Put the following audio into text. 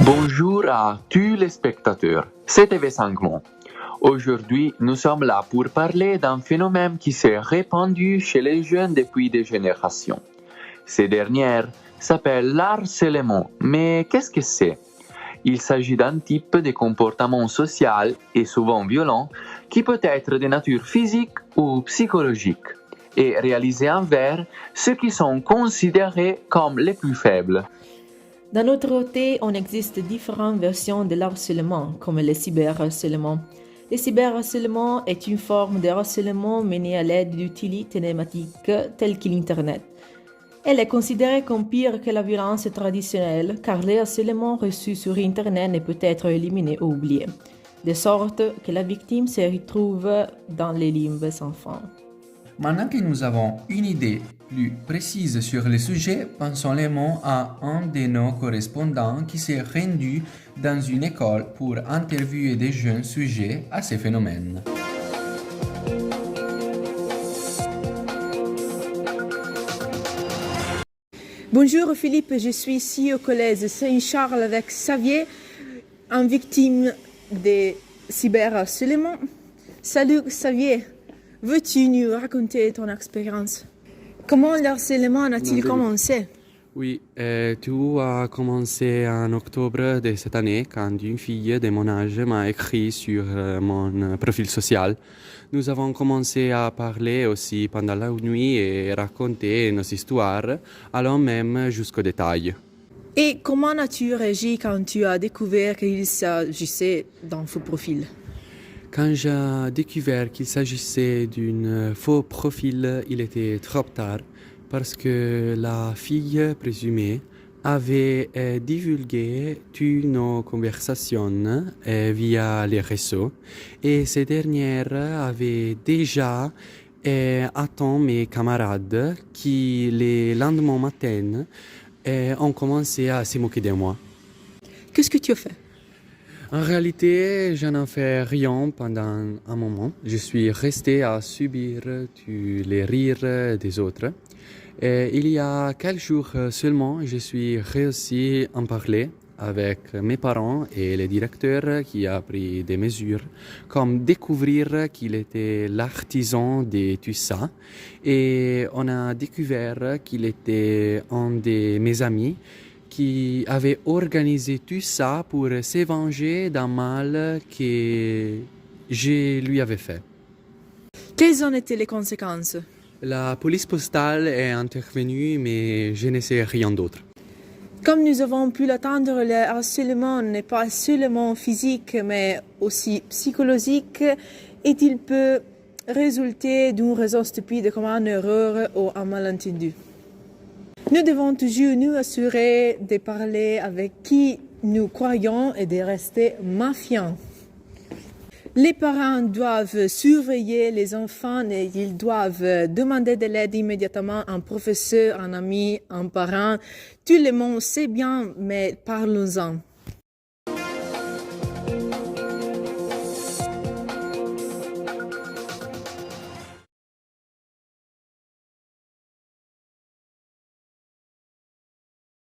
Bonjour à tous les spectateurs, c'est TV5 Monde. Aujourd'hui, nous sommes là pour parler d'un phénomène qui s'est répandu chez les jeunes depuis des générations. Ces dernières s'appellent l'harcèlement, mais qu'est-ce que c'est? Il s'agit d'un type de comportement social et souvent violent qui peut être de nature physique ou psychologique et réalisé envers ceux qui sont considérés comme les plus faibles. D'un autre côté, on existe différentes versions de l'harcèlement, comme le cyberharcèlement. Le cyberharcèlement est une forme de harcèlement menée à l'aide d'outils télématiques tels que l'Internet. Elle est considérée comme pire que la violence traditionnelle, car le harcèlement reçu sur Internet ne peut être éliminé ou oublié, de sorte que la victime se retrouve dans les limbes sans fin. Maintenant que nous avons une idée plus précise sur le sujet, pensons à un de nos correspondants qui s'est rendu dans une école pour interviewer des jeunes sujets à ces phénomènes. Bonjour Philippe, je suis ici au collège Saint-Charles avec Xavier, une victime de cyberharcèlement. Salut Xavier, veux-tu nous raconter ton expérience? Comment le harcèlement a-t-il commencé? Oui, tout a commencé en octobre de cette année quand une fille de mon âge m'a écrit sur mon profil social. Nous avons commencé à parler aussi pendant la nuit et raconter nos histoires, allant même jusqu'aux détails. Et comment as-tu réagi quand tu as découvert qu'il s'agissait d'un faux profil? Quand j'ai découvert qu'il s'agissait d'un faux profil, il était trop tard parce que la fille présumée avait divulgué toutes nos conversations via les réseaux et ces dernières avaient déjà attendu mes camarades qui, le lendemain matin, ont commencé à se moquer de moi. Qu'est-ce que tu as fait? En réalité, je n'en fais rien pendant un moment. Je suis resté à subir tous les rires des autres. Et il y a quelques jours seulement, je suis réussi à en parler avec mes parents et le directeur qui a pris des mesures, comme découvrir qu'il était l'artisan de tout ça. Et on a découvert qu'il était un de mes amis qui avait organisé tout ça pour se venger d'un mal que je lui avais fait. Quelles en étaient les conséquences? La police postale est intervenue, mais je ne sais rien d'autre. Comme nous avons pu l'attendre, le harcèlement n'est pas seulement physique, mais aussi psychologique, et il peut résulter d'une raison stupide comme une erreur ou un malentendu. Nous devons toujours nous assurer de parler avec qui nous croyons et de rester méfiants. Les parents doivent surveiller les enfants et ils doivent demander de l'aide immédiatement à un professeur, un ami, un parent. Tout le monde sait bien, mais parlons-en.